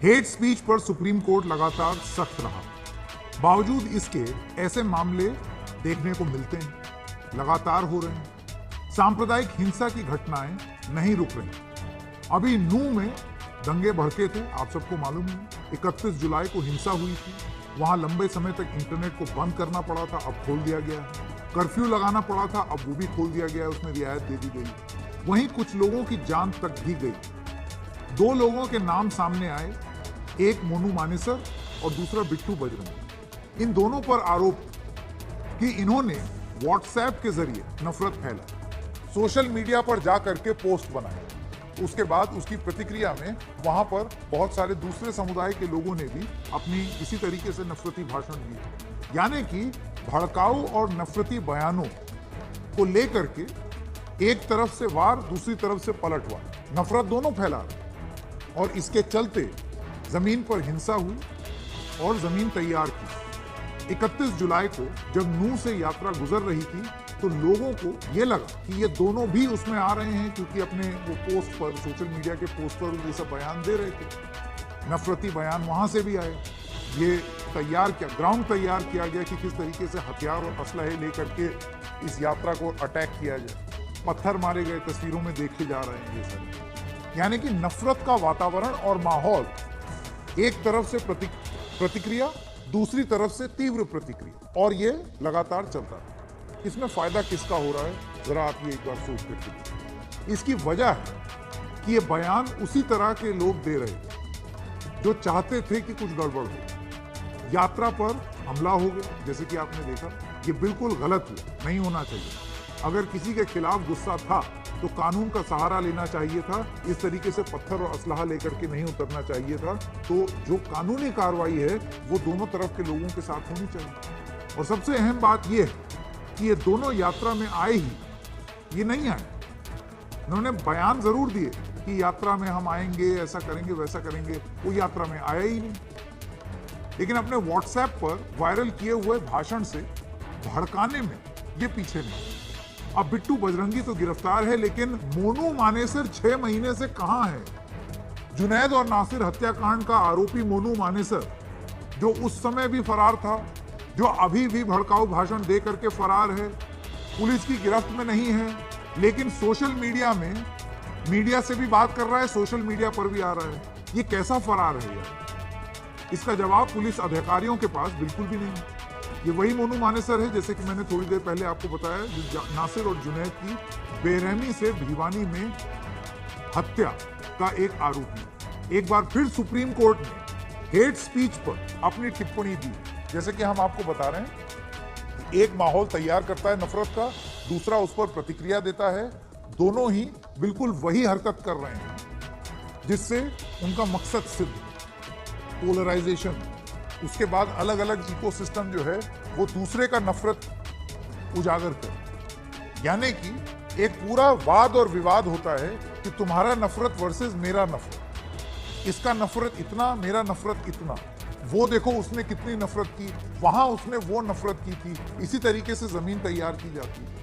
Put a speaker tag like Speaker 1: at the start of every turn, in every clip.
Speaker 1: Hate speech पर supreme court लगातार सख्त रहा। बावजूद इसके ऐसे मामले देखने को मिलते हैं, लगातार हो रहे हैं। सांप्रदायिक हिंसा की घटनाएं नहीं रुक रही। अभी नूह में दंगे भड़के थे, आप सबको मालूम है। 31 जुलाई को हिंसा हुई थी। वहां लंबे समय तक इंटरनेट को बंद करना पड़ा था, अब खोल दिया गया है। कर्फ्यू लगाना पड़ा था, अब वो भी खोल दिया गया है, उसमें रियायत दे दी गई। वहीं कुछ लोगों की जान तक भी गई। 2 लोगों के नाम सामने आए, एक मोनू मानेसर और दूसरा बिट्टू बजरंगी। इन दोनों पर आरोप कि इन्होंने व्हाट्सएप के जरिए नफरत फैलाई, सोशल मीडिया पर जाकर के पोस्ट बनाए। उसके बाद उसकी प्रतिक्रिया में वहां पर बहुत सारे दूसरे समुदाय के लोगों ने भी अपनी इसी तरीके से नफरती भाषण दिए। यानी कि भड़काऊ और नफरती बयानों को लेकर के एक तरफ से वार, दूसरी तरफ से पलटवार, नफरत दोनों फैला रहे। और इसके चलते जमीन पर हिंसा हुई और जमीन तैयार की। 31 जुलाई को जब नूह से यात्रा गुजर रही थी तो लोगों को ये लगा कि ये दोनों भी उसमें आ रहे हैं, क्योंकि अपने वो पोस्ट पर, सोशल मीडिया के पोस्ट पर ये सब बयान दे रहे थे। नफरती बयान वहां से भी आए। ये तैयार किया, ग्राउंड तैयार किया गया कि किस तरीके से हथियार और असलहे लेकर के इस यात्रा को अटैक किया जाए। पत्थर मारे गए, तस्वीरों में देखे जा रहे हैं ये सब। यानी कि नफरत का वातावरण और माहौल, एक तरफ से प्रतिक्रिया, दूसरी तरफ से तीव्र प्रतिक्रिया, और ये लगातार चलता है। इसमें फायदा किसका हो रहा है, जरा आप ये एक बार सोच कर देखिए। इसकी वजह है कि ये बयान उसी तरह के लोग दे रहे थे जो चाहते थे कि कुछ गड़बड़ हो। यात्रा पर हमला हो गया, जैसे कि आपने देखा, ये बिल्कुल गलत हुआ, नहीं होना चाहिए। अगर किसी के खिलाफ गुस्सा था तो कानून का सहारा लेना चाहिए था, इस तरीके से पत्थर और असलहा लेकर के नहीं उतरना चाहिए था। तो जो कानूनी कार्रवाई है वो दोनों तरफ के लोगों के साथ होनी चाहिए। और सबसे अहम बात यह है कि ये दोनों यात्रा में आए ही, ये नहीं आए। उन्होंने बयान जरूर दिए कि यात्रा में हम आएंगे, ऐसा करेंगे, वैसा करेंगे, वो यात्रा में आया ही नहीं। लेकिन अपने व्हाट्सएप पर वायरल किए हुए भाषण से भड़काने में ये पीछे नहीं। अब बिट्टू बजरंगी तो गिरफ्तार है, लेकिन मोनू मानेसर 6 महीने से कहां है? जुनैद और नासिर हत्याकांड का आरोपी मोनू मानेसर, जो उस समय भी फरार था, जो अभी भी भड़काऊ भाषण दे करके फरार है, पुलिस की गिरफ्त में नहीं है, लेकिन सोशल मीडिया में मीडिया से भी बात कर रहा है, सोशल मीडिया पर भी आ रहा है। ये कैसा फरार है यार? इसका जवाब पुलिस अधिकारियों के पास बिल्कुल भी नहीं है। ये वही मोनू मानेसर है, जैसे कि मैंने थोड़ी देर पहले आपको बताया, जो नासिर और जुनैद की बेरहमी से भिवानी में हत्या का एक आरोपी है। एक बार फिर सुप्रीम कोर्ट ने हेट स्पीच पर अपनी टिप्पणी दी। जैसे कि हम आपको बता रहे हैं, एक माहौल तैयार करता है नफरत का, दूसरा उस पर प्रतिक्रिया देता है। दोनों ही बिल्कुल वही हरकत कर रहे हैं जिससे उनका मकसद सिद्ध, पोलराइजेशन। उसके बाद अलग अलग इकोसिस्टम जो है वो दूसरे का नफरत उजागर करे। यानी कि एक पूरा वाद और विवाद होता है कि तुम्हारा नफरत वर्सेस मेरा नफरत, इसका नफरत इतना, मेरा नफरत इतना, वो देखो उसने कितनी नफरत की, वहां उसने वो नफरत की थी। इसी तरीके से जमीन तैयार की जाती है।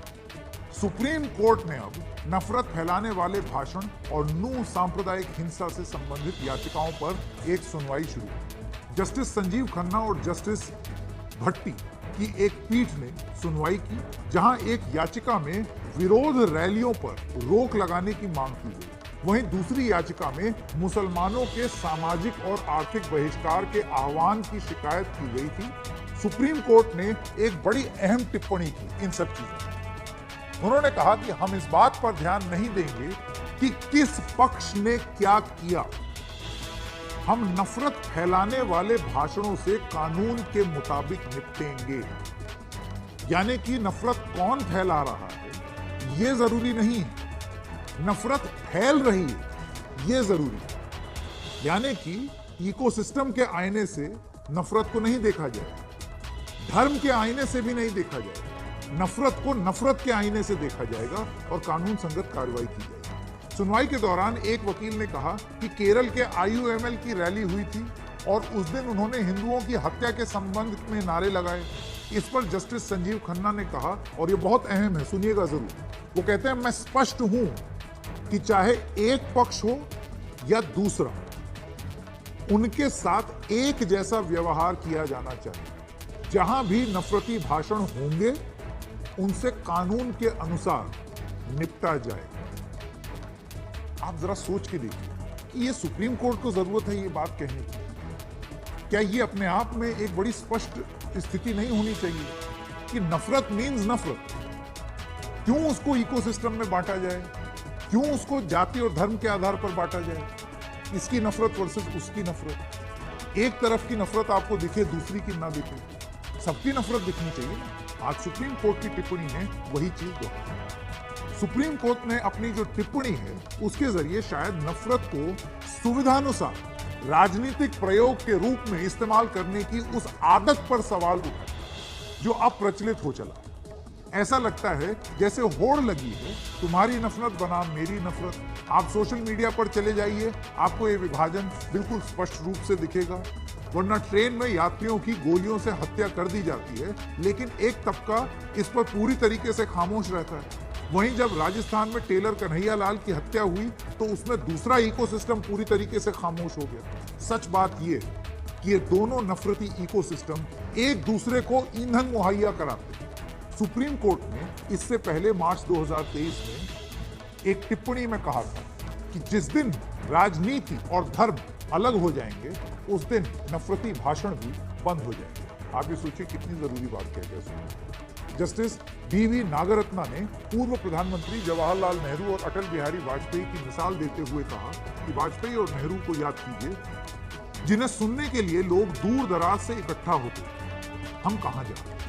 Speaker 1: सुप्रीम कोर्ट ने अब नफरत फैलाने वाले भाषण और नूह सांप्रदायिक हिंसा से संबंधित याचिकाओं पर एक सुनवाई शुरू की। जस्टिस संजीव खन्ना और जस्टिस भट्टी की एक पीठ ने सुनवाई की, जहां एक याचिका में विरोध रैलियों पर रोक लगाने की मांग की गई। वहीं दूसरी याचिका में मुसलमानों के सामाजिक और आर्थिक बहिष्कार के आह्वान की शिकायत की गई थी। सुप्रीम कोर्ट ने एक बड़ी अहम टिप्पणी की इन सब चीजों में। उन्होंने कहा कि हम इस बात पर ध्यान नहीं देंगे कि किस पक्ष ने क्या किया। हम नफरत फैलाने वाले भाषणों से कानून के मुताबिक निपटेंगे। यानी कि नफरत कौन फैला रहा है ये जरूरी नहीं है, नफरत फैल रही है ये जरूरी है। यानी कि इकोसिस्टम के आईने से नफरत को नहीं देखा जाए, धर्म के आईने से भी नहीं देखा जाए, नफरत को नफरत के आईने से देखा जाएगा और कानून संगत कार्रवाई की जाएगी। सुनवाई के दौरान एक वकील ने कहा कि केरल के IUML की रैली हुई थी और उस दिन उन्होंने हिंदुओं की हत्या के संबंध में नारे लगाए। इस पर जस्टिस संजीव खन्ना ने कहा, और ये बहुत अहम है, सुनिएगा जरूर, वो कहते हैं मैं स्पष्ट हूं कि चाहे एक पक्ष हो या दूसरा, उनके साथ एक जैसा व्यवहार किया जाना चाहिए। जहां भी नफरती भाषण होंगे उनसे कानून के अनुसार निपटा जाएगा। आप जरा सोच के देखिए कि ये सुप्रीम कोर्ट को जरूरत है ये बात कहने की? क्या ये अपने आप में एक बड़ी स्पष्ट स्थिति नहीं होनी चाहिए कि नफरत मीन्स नफरत? क्यों उसको इकोसिस्टम में बांटा जाए? क्यों उसको जाति और धर्म के आधार पर बांटा जाए? इसकी नफरत वर्सेस उसकी नफरत। एक तरफ की नफरत आपको दिखे, दूसरी की ना दिखे, सबकी नफरत दिखनी चाहिए ना। आज सुप्रीम कोर्ट की टिप्पणी ने वही चीज दोहराई। सुप्रीम कोर्ट ने अपनी जो टिप्पणी है उसके जरिए शायद नफरत को सुविधानुसार राजनीतिक प्रयोग के रूप में इस्तेमाल करने की उस आदत पर सवाल उठाया जो अब प्रचलित हो चला। ऐसा लगता है जैसे होड़ लगी है, तुम्हारी नफरत बनाम मेरी नफरत। आप सोशल मीडिया पर चले जाइए, आपको ये विभाजन बिल्कुल स्पष्ट रूप से दिखेगा। वरना ट्रेन में यात्रियों की गोलियों से हत्या कर दी जाती है, लेकिन एक तबका इस पर पूरी तरीके से खामोश रहता है। वहीं जब राजस्थान में टेलर कन्हैया लाल की हत्या हुई तो उसमें दूसरा इकोसिस्टम पूरी तरीके से खामोश हो गया। सच बात ये कि ये दोनों नफरती इकोसिस्टम एक दूसरे को ईंधन मुहैया कराते हैं। सुप्रीम कोर्ट ने इससे पहले मार्च 2023 में एक टिप्पणी में कहा था कि जिस दिन राजनीति और धर्म अलग हो जाएंगे उस दिन नफरती भाषण भी बंद हो जाएंगे। आप ये सोचिए कितनी जरूरी बात कह गए। Justice DV. नागरत्ना ने पूर्व प्रधानमंत्री जवाहरलाल नेहरू और अटल बिहारी वाजपेयी की मिसाल देते हुए कहा कि वाजपेयी और नेहरू को याद कीजिए जिन्हें सुनने के लिए लोग दूर दराज से इकट्ठा होते, हम कहां जाए।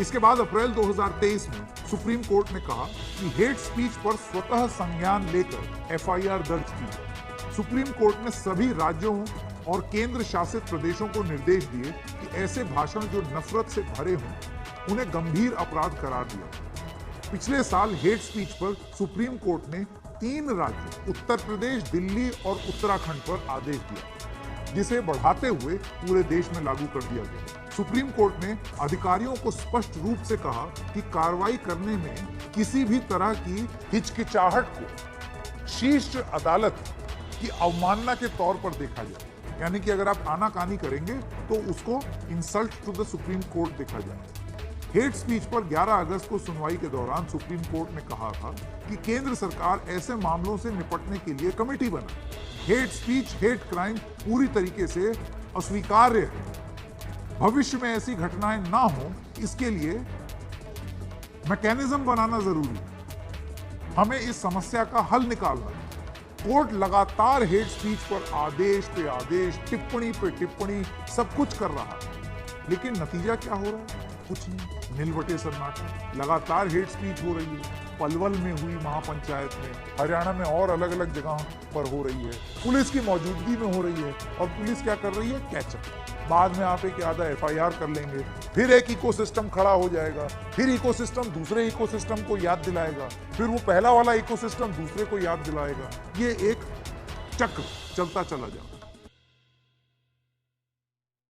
Speaker 1: इसके बाद अप्रैल 2023 में सुप्रीम कोर्ट ने कहा कि हेट स्पीच पर स्वतः संज्ञान लेकर एफआईआर दर्ज की। सुप्रीम कोर्ट ने सभी राज्यों और केंद्र शासित प्रदेशों को निर्देश दिए कि ऐसे भाषण जो नफरत से भरे हों उन्हें गंभीर अपराध करार दिया। पिछले साल हेट स्पीच पर सुप्रीम कोर्ट ने 3 राज्यों उत्तर प्रदेश, दिल्ली और उत्तराखंड पर आदेश दिया, जिसे बढ़ाते हुए पूरे देश में लागू कर दिया गया। सुप्रीम कोर्ट ने अधिकारियों को स्पष्ट रूप से कहा कि कार्रवाई करने में किसी भी तरह की हिचकिचाहट को शीर्ष अदालत की अवमानना के तौर पर देखा जाए। यानी कि अगर आप आनाकानी करेंगे तो उसको insult to the supreme court देखा जाए। हेट स्पीच पर 11 अगस्त को सुनवाई के दौरान सुप्रीम कोर्ट ने कहा था कि केंद्र सरकार ऐसे मामलों से निपटने के लिए कमेटी बनाए। हेट स्पीच, हेट क्राइम पूरी तरीके से अस्वीकार्य है। भविष्य में ऐसी घटनाएं ना हो इसके लिए मैकेनिज्म बनाना जरूरी है। हमें इस समस्या का हल निकालना है। कोर्ट लगातार हेट स्पीच पर आदेश पे आदेश, टिप्पणी पे टिप्पणी सब कुछ कर रहा है, लेकिन नतीजा क्या हो रहा है? कुछ नहीं, नीलवटे सन्नाटा। लगातार हेट स्पीच हो रही है। पलवल में हुई महापंचायत में, हरियाणा में और अलग अलग जगहों पर हो रही है। पुलिस की मौजूदगी में हो रही है और पुलिस क्या कर रही है? कैचअप। बाद में आप एक आधा एफआईआर कर लेंगे, फिर एक इकोसिस्टम खड़ा हो जाएगा, फिर इकोसिस्टम दूसरे इकोसिस्टम को याद दिलाएगा, फिर वो पहला वाला इकोसिस्टम दूसरे को याद दिलाएगा। ये एक चक्र चलता चला जाए।